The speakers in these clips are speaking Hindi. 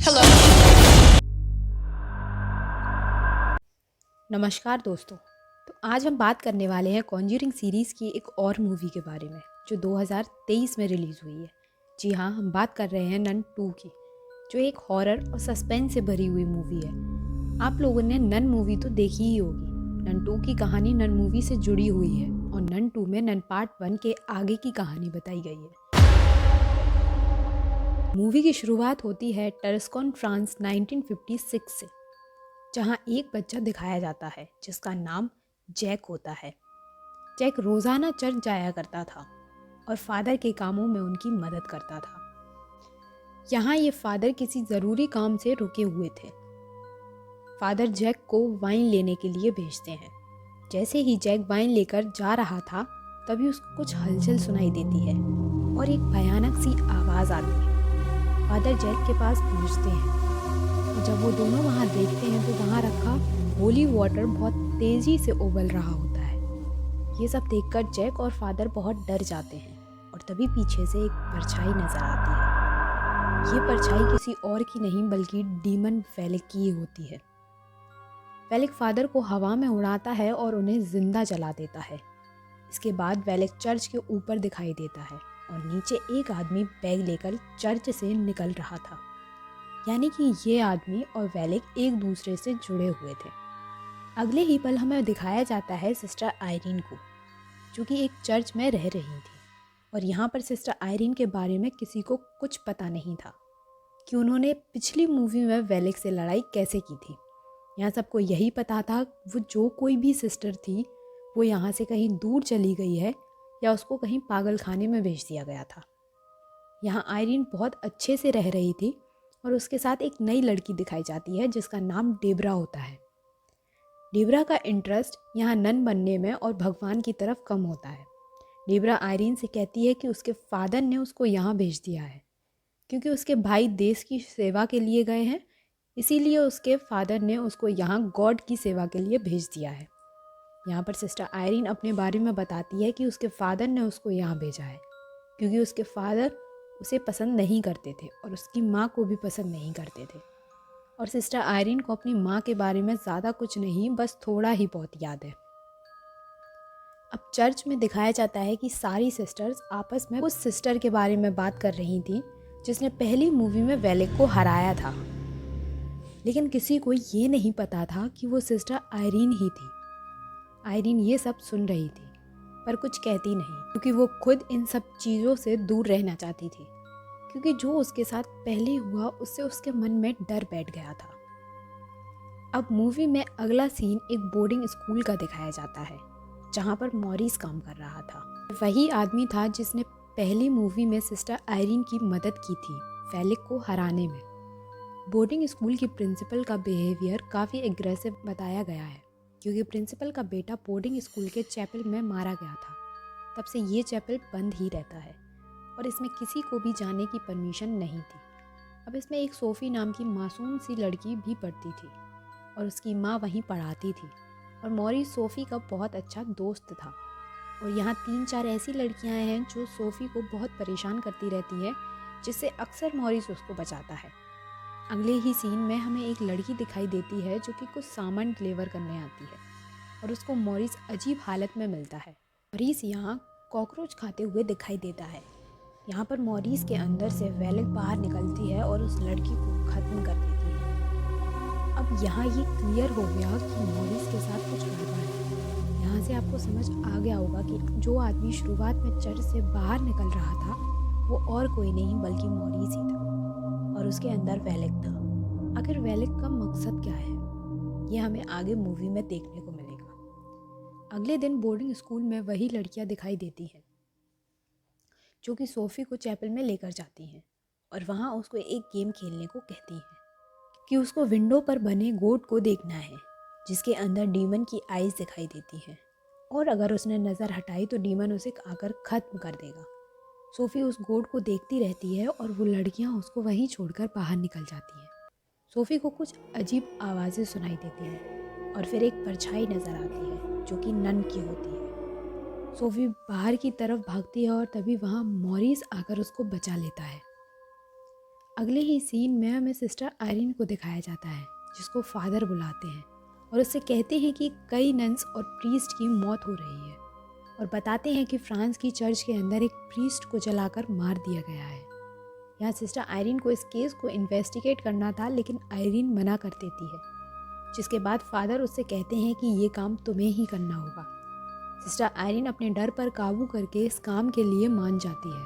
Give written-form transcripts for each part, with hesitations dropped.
Hello. नमस्कार दोस्तों। तो आज हम बात करने वाले हैं कॉन्ज्यूरिंग सीरीज़ की एक और मूवी के बारे में जो 2023 में रिलीज़ हुई है। जी हाँ, हम बात कर रहे हैं नन 2 की, जो एक हॉरर और सस्पेंस से भरी हुई मूवी है। आप लोगों ने नन मूवी तो देखी ही होगी। नन 2 की कहानी नन मूवी से जुड़ी हुई है और नन 2 में नन पार्ट 1 के आगे की कहानी बताई गई है। मूवी की शुरुआत होती है टर्स्कॉन फ्रांस 1956 से, जहाँ एक बच्चा दिखाया जाता है जिसका नाम जैक होता है। जैक रोज़ाना चर्च जाया करता था और फादर के कामों में उनकी मदद करता था। यहाँ ये फादर किसी ज़रूरी काम से रुके हुए थे। फादर जैक को वाइन लेने के लिए भेजते हैं। जैसे ही जैक वाइन लेकर जा रहा था तभी उसको कुछ हलचल सुनाई देती है और एक भयानक सी आवाज़ आती है। फादर जैक के पास पहुँचते हैं और जब वो दोनों वहाँ देखते हैं तो वहाँ रखा होली वाटर बहुत तेज़ी से उबल रहा होता है। ये सब देखकर जैक और फादर बहुत डर जाते हैं और तभी पीछे से एक परछाई नज़र आती है। ये परछाई किसी और की नहीं बल्कि डीमन वेलिक की ही होती है। वेलिक फादर को हवा में उड़ाता है और उन्हें जिंदा जला देता है। इसके बाद वेलिक चर्च के ऊपर दिखाई देता है और नीचे एक आदमी बैग लेकर चर्च से निकल रहा था। यानी कि ये आदमी और वेलिक एक दूसरे से जुड़े हुए थे। अगले ही पल हमें दिखाया जाता है सिस्टर आयरीन को, जो कि एक चर्च में रह रही थी और यहाँ पर सिस्टर आयरीन के बारे में किसी को कुछ पता नहीं था कि उन्होंने पिछली मूवी में वेलिक से लड़ाई कैसे की थी। यहाँ सबको यही पता था वो जो कोई भी सिस्टर थी वो यहाँ से कहीं दूर चली गई है या उसको कहीं पागल खाने में भेज दिया गया था। यहाँ आयरीन बहुत अच्छे से रह रही थी और उसके साथ एक नई लड़की दिखाई जाती है जिसका नाम डेबरा होता है। डेबरा का इंटरेस्ट यहाँ नन बनने में और भगवान की तरफ कम होता है। डेबरा आयरीन से कहती है कि उसके फादर ने उसको यहाँ भेज दिया है क्योंकि उसके भाई देश की सेवा के लिए गए हैं, इसीलिए उसके फादर ने उसको यहाँ गॉड की सेवा के लिए भेज दिया है। यहाँ पर सिस्टर आयरीन अपने बारे में बताती है कि उसके फादर ने उसको यहाँ भेजा है क्योंकि उसके फादर उसे पसंद नहीं करते थे और उसकी माँ को भी पसंद नहीं करते थे। और सिस्टर आयरीन को अपनी माँ के बारे में ज़्यादा कुछ नहीं, बस थोड़ा ही बहुत याद है। अब चर्च में दिखाया जाता है कि सारी सिस्टर्स आपस में उस सिस्टर के बारे में बात कर रही थी जिसने पहली मूवी में वेलिक को हराया था, लेकिन किसी को ये नहीं पता था कि वो सिस्टर आयरीन ही थी। आयरीन ये सब सुन रही थी पर कुछ कहती नहीं क्योंकि वो खुद इन सब चीज़ों से दूर रहना चाहती थी, क्योंकि जो उसके साथ पहले हुआ उससे उसके मन में डर बैठ गया था। अब मूवी में अगला सीन एक बोर्डिंग स्कूल का दिखाया जाता है जहाँ पर मॉरिस काम कर रहा था। वही आदमी था जिसने पहली मूवी में सिस्टर आयरीन की मदद की थी वेलिक को हराने में। बोर्डिंग स्कूल की प्रिंसिपल का बिहेवियर काफ़ी एग्रेसिव बताया गया है क्योंकि प्रिंसिपल का बेटा बोर्डिंग स्कूल के चैपल में मारा गया था। तब से ये चैपल बंद ही रहता है और इसमें किसी को भी जाने की परमिशन नहीं थी। अब इसमें एक सोफ़ी नाम की मासूम सी लड़की भी पढ़ती थी और उसकी माँ वहीं पढ़ाती थी और मॉरिस सोफ़ी का बहुत अच्छा दोस्त था। और यहाँ 3-4 ऐसी लड़कियाँ हैं जो सोफ़ी को बहुत परेशान करती रहती है, जिससे अक्सर मॉरिस उसको बचाता है। अगले ही सीन में हमें एक लड़की दिखाई देती है जो कि कुछ सामान डिलीवर करने आती है और उसको मॉरिस अजीब हालत में मिलता है। मॉरिस यहाँ कॉकरोच खाते हुए दिखाई देता है। यहाँ पर मॉरिस के अंदर से वेलिक बाहर निकलती है और उस लड़की को ख़त्म कर देती है। अब यहाँ ये क्लियर हो गया कि मॉरिस के साथ कुछ गड़बड़ है। यहाँ से आपको समझ आ गया होगा कि जो आदमी शुरुआत में चर्च से बाहर निकल रहा था वो और कोई नहीं बल्कि मॉरिस ही था और उसके अंदर वेलिक था। आखिर वेलिक का मकसद क्या है ये हमें आगे मूवी में देखने को मिलेगा। अगले दिन बोर्डिंग स्कूल में वही लड़कियां दिखाई देती हैं जो कि सोफ़ी को चैपल में लेकर जाती हैं और वहाँ उसको एक गेम खेलने को कहती हैं कि उसको विंडो पर बने गोट को देखना है जिसके अंदर डीमन की आइज़ दिखाई देती हैं और अगर उसने नज़र हटाई तो डीमन उसे आकर ख़त्म कर देगा। सोफ़ी उस गोट को देखती रहती है और वो लड़कियां उसको वहीं छोड़कर बाहर निकल जाती हैं। सोफ़ी को कुछ अजीब आवाज़ें सुनाई देती हैं और फिर एक परछाई नज़र आती है जो कि नन की होती है। सोफ़ी बाहर की तरफ भागती है और तभी वहाँ मॉरिस आकर उसको बचा लेता है। अगले ही सीन में हमें सिस्टर आयरीन को दिखाया जाता है, जिसको फादर बुलाते हैं और उससे कहते हैं कि कई नन्स और प्रीस्ट की मौत हो रही है, और बताते हैं कि फ्रांस की चर्च के अंदर एक प्रीस्ट को जलाकर मार दिया गया है। यहाँ सिस्टर आयरीन को इस केस को इन्वेस्टिगेट करना था, लेकिन आयरीन मना कर देती है, जिसके बाद फादर उससे कहते हैं कि ये काम तुम्हें ही करना होगा। सिस्टर आयरीन अपने डर पर काबू करके इस काम के लिए मान जाती है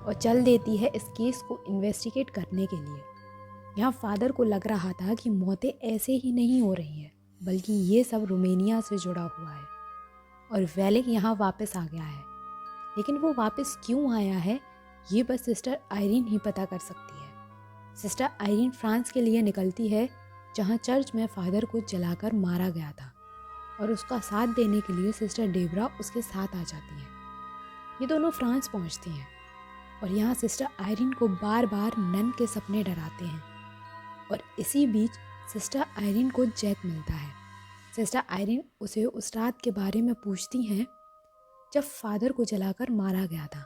और चल देती है इस केस को इन्वेस्टिगेट करने के लिए। यहाँ फादर को लग रहा था कि मौतें ऐसे ही नहीं हो रही हैं, बल्कि ये सब रोमेनिया से जुड़ा हुआ है और वेलिक यहाँ वापस आ गया है। लेकिन वो वापस क्यों आया है, ये बस सिस्टर आयरीन ही पता कर सकती है। सिस्टर आयरीन फ्रांस के लिए निकलती है, जहाँ चर्च में फादर को जलाकर मारा गया था, और उसका साथ देने के लिए सिस्टर डेबरा उसके साथ आ जाती है। ये दोनों फ्रांस पहुँचते हैं और यहाँ सिस्टर आयरीन को बार बार नन के सपने डराते हैं, और इसी बीच सिस्टर आयरीन को जैक मिलता है। सिस्टर आयरीन उसे उस रात के बारे में पूछती हैं जब फादर को जलाकर मारा गया था,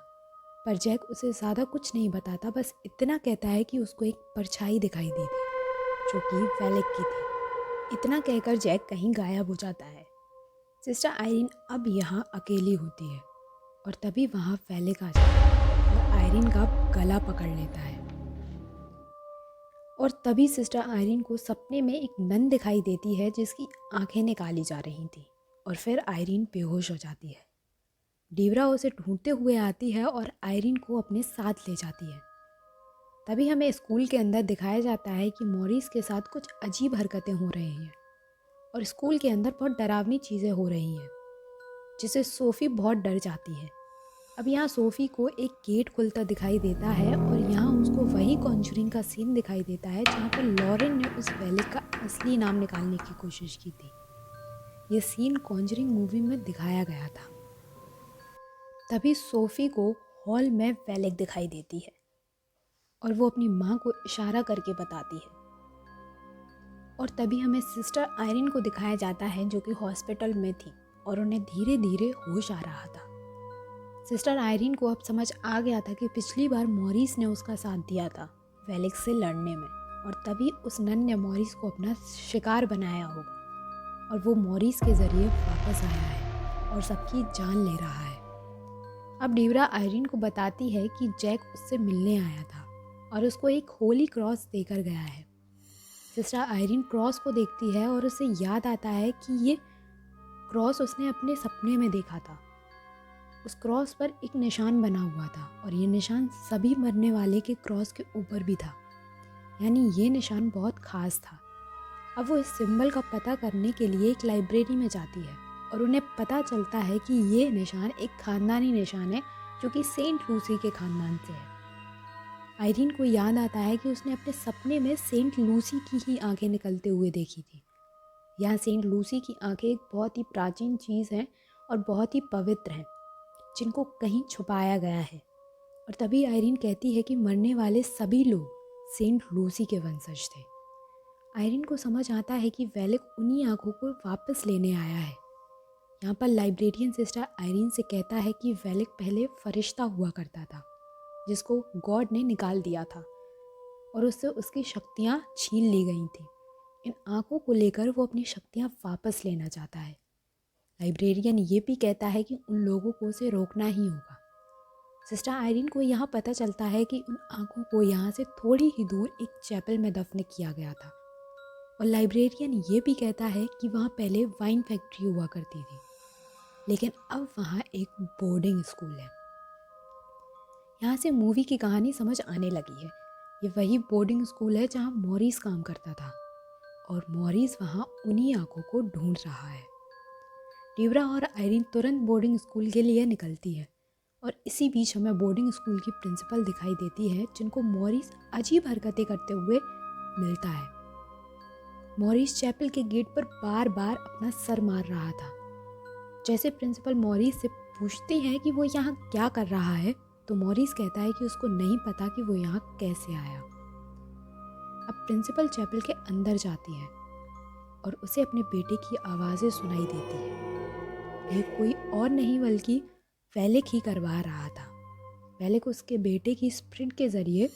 पर जैक उसे ज़्यादा कुछ नहीं बताता, बस इतना कहता है कि उसको एक परछाई दिखाई दी थी जो कि वेलिक की थी। इतना कहकर जैक कहीं गायब हो जाता है। सिस्टर आयरीन अब यहाँ अकेली होती है और तभी वहाँ वेलिक आ जाता है और आयरीन का गला पकड़ लेता है। और तभी सिस्टर आयरीन को सपने में एक नन दिखाई देती है जिसकी आंखें निकाली जा रही थी, और फिर आयरीन बेहोश हो जाती है। डेबरा उसे ढूंढते हुए आती है और आयरीन को अपने साथ ले जाती है। तभी हमें स्कूल के अंदर दिखाया जाता है कि मॉरिस के साथ कुछ अजीब हरकतें हो रही हैं और स्कूल के अंदर बहुत डरावनी चीज़ें हो रही हैं, जिससे सोफ़ी बहुत डर जाती है। अब यहाँ सोफ़ी को एक गेट खुलता दिखाई देता है और यहाँ उसको वही कॉन्जरिंग का सीन दिखाई देता है जहाँ पर लॉरेन ने उस वेलिक का असली नाम निकालने की कोशिश की थी। ये सीन कॉन्जरिंग मूवी में दिखाया गया था। तभी सोफ़ी को हॉल में वेलिक दिखाई देती है और वो अपनी माँ को इशारा करके बताती है, और तभी हमें सिस्टर आयरीन को दिखाया जाता है जो कि हॉस्पिटल में थी और उन्हें धीरे धीरे होश आ रहा था। सिस्टर आयरीन को अब समझ आ गया था कि पिछली बार मॉरिस ने उसका साथ दिया था वेलिक से लड़ने में, और तभी उस नन ने मॉरिस को अपना शिकार बनाया होगा और वो मॉरिस के ज़रिए वापस आया है और सबकी जान ले रहा है। अब डेबरा आयरीन को बताती है कि जैक उससे मिलने आया था और उसको एक होली क्रॉस देकर गया है। सिस्टर आयरीन क्रॉस को देखती है और उसे याद आता है कि ये क्रॉस उसने अपने सपने में देखा था। उस क्रॉस पर एक निशान बना हुआ था और ये निशान सभी मरने वाले के क्रॉस के ऊपर भी था, यानी ये निशान बहुत ख़ास था। अब वो इस सिंबल का पता करने के लिए एक लाइब्रेरी में जाती है और उन्हें पता चलता है कि ये निशान एक ख़ानदानी निशान है जो कि सेंट लूसी के ख़ानदान से है। आयरीन को याद आता है कि उसने अपने सपने में सेंट लूसी की ही आंखें निकलते हुए देखी थी। यहाँ सेंट लूसी की आंखें एक बहुत ही प्राचीन चीज़ हैं और बहुत ही पवित्र हैं, जिनको कहीं छुपाया गया है। और तभी आयरीन कहती है कि मरने वाले सभी लोग सेंट लूसी के वंशज थे। आयरीन को समझ आता है कि वेलिक उन्हीं आंखों को वापस लेने आया है। यहाँ पर लाइब्रेरियन सिस्टर आयरीन से कहता है कि वेलिक पहले फरिश्ता हुआ करता था, जिसको गॉड ने निकाल दिया था और उससे उसकी शक्तियाँ छीन ली गई थी। इन आंखों को लेकर वो अपनी शक्तियाँ वापस लेना चाहता है। लाइब्रेरियन ये भी कहता है कि उन लोगों को उसे रोकना ही होगा। सिस्टर आयरीन को यहाँ पता चलता है कि उन आंखों को यहाँ से थोड़ी ही दूर एक चैपल में दफन किया गया था, और लाइब्रेरियन ये भी कहता है कि वहाँ पहले वाइन फैक्ट्री हुआ करती थी, लेकिन अब वहाँ एक बोर्डिंग स्कूल है। यहाँ से मूवी की कहानी समझ आने लगी है। ये वही बोर्डिंग स्कूल है जहाँ मॉरिस काम करता था और मॉरिस वहाँ उन्हीं आंखों को ढूंढ रहा है। डेबरा और आयरीन तुरंत बोर्डिंग स्कूल के लिए निकलती है और इसी बीच हमें बोर्डिंग स्कूल की प्रिंसिपल दिखाई देती है, जिनको मॉरिस अजीब हरकतें करते हुए मिलता है। मॉरिस चैपल के गेट पर बार बार अपना सर मार रहा था। जैसे प्रिंसिपल मॉरिस से पूछती है कि वो यहाँ क्या कर रहा है, तो मॉरिस कहता है कि उसको नहीं पता कि वो यहाँ कैसे आया। अब प्रिंसिपल चैपल के अंदर जाती है और उसे अपने बेटे की आवाज़ें सुनाई देती है। ये कोई और नहीं बल्कि वेलिक ही करवा रहा था। वेलिक उसके बेटे की स्प्रिंट के ज़रिए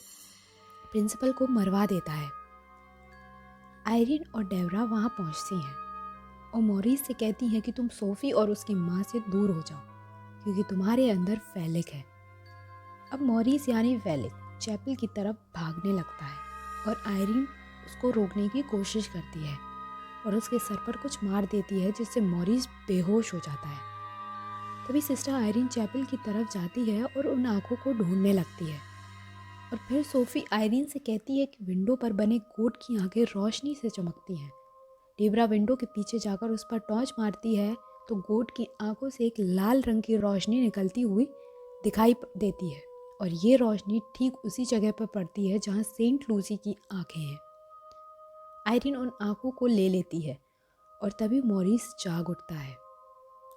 प्रिंसिपल को मरवा देता है। आयरीन और डेबरा वहाँ पहुँचती हैं और मॉरिस से कहती हैं कि तुम सोफ़ी और उसकी माँ से दूर हो जाओ क्योंकि तुम्हारे अंदर फेलिक है। अब मॉरिस यानी फेलिक चैपल की तरफ भागने लगता है और आयरीन उसको रोकने की कोशिश करती है और उसके सर पर कुछ मार देती है जिससे मॉरिस बेहोश हो जाता है। तभी सिस्टर आयरीन चैपल की तरफ जाती है और उन आँखों को ढूंढने लगती है और फिर सोफ़ी आयरीन से कहती है कि विंडो पर बने गोट की आंखें रोशनी से चमकती हैं। डेबरा विंडो के पीछे जाकर उस पर टॉर्च मारती है तो गोट की आंखों से एक लाल रंग की रोशनी निकलती हुई दिखाई देती है और ये रोशनी ठीक उसी जगह पर पड़ती है जहाँ सेंट लूसी की आंखें हैं। आयरीन उन आंखों को ले लेती है और तभी मॉरिस जाग उठता है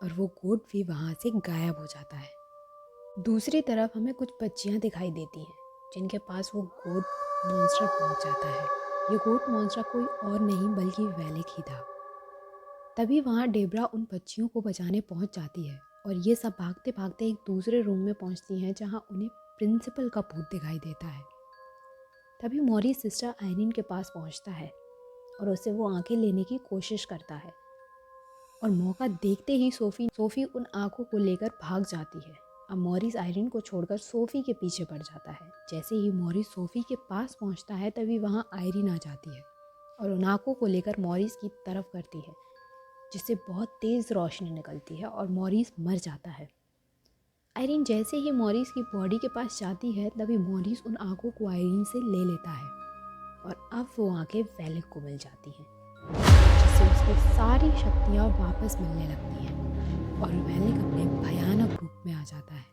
और वो गोट भी वहाँ से गायब हो जाता है। दूसरी तरफ हमें कुछ बच्चियाँ दिखाई देती हैं जिनके पास वो गोट मॉन्स्टर पहुँच जाता है। ये गोट मॉन्स्टर कोई और नहीं बल्कि वेलिक ही था। तभी वहाँ डेबरा उन बच्चियों को बचाने पहुँच जाती है और ये सब भागते भागते एक दूसरे रूम में पहुँचती हैं जहाँ उन्हें प्रिंसिपल का भूत दिखाई देता है। तभी मॉरिस सिस्टर आयरीन के पास पहुँचता है और उससे वो आंखें लेने की कोशिश करता है और मौका देखते ही सोफ़ी उन आंखों को लेकर भाग जाती है। अब मॉरिस आयरीन को छोड़कर सोफ़ी के पीछे पड़ जाता है। जैसे ही मॉरिस सोफ़ी के पास पहुंचता है तभी वहां आयरीन आ जाती है और उन आंखों को लेकर मॉरिस की तरफ करती है जिससे बहुत तेज़ रोशनी निकलती है और मॉरिस मर जाता है। आयरीन जैसे ही मॉरिस की बॉडी के पास जाती है तभी मॉरिस उन आंखों को आयरीन से ले लेता है और अब वो आंखें वेलिक को मिल जाती हैं जिससे उसकी सारी शक्तियाँ वापस मिलने लगती हैं और वेलिक अपने भयानक रूप में आ जाता है।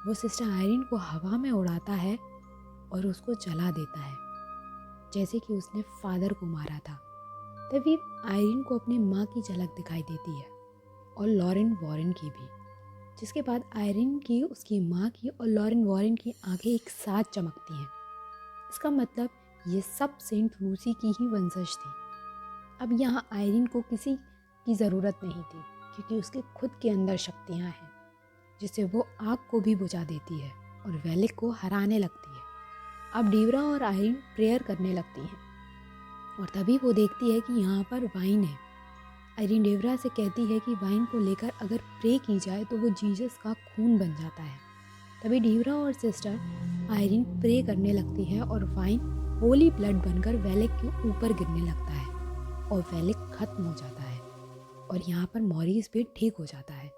वो सिस्टर आयरीन को हवा में उड़ाता है और उसको जला देता है जैसे कि उसने फादर को मारा था। तभी आयरीन को अपनी माँ की झलक दिखाई देती है और लॉरेन वॉरेन की भी, जिसके बाद आयरीन की, उसकी माँ की और लॉरेन वॉरेन की आंखें एक साथ चमकती हैं। इसका मतलब ये सब सेंट लूसी की ही वंशज थी। अब यहाँ आयरीन को किसी की ज़रूरत नहीं थी क्योंकि उसके खुद के अंदर शक्तियाँ हैं जिससे वो आग को भी बुझा देती है और वेलिक को हराने लगती है। अब डेबरा और आयरीन प्रेयर करने लगती हैं और तभी वो देखती है कि यहाँ पर वाइन है। आयरीन डेबरा से कहती है कि वाइन को लेकर अगर प्रे की जाए तो वो जीसस का खून बन जाता है। तभी डेबरा और सिस्टर आयरीन प्रे करने लगती है और वाइन होली ब्लड बनकर वेलिक के ऊपर गिरने लगता है और वेलिक खत्म हो जाता है और यहाँ पर मॉरिस भी ठीक हो जाता है।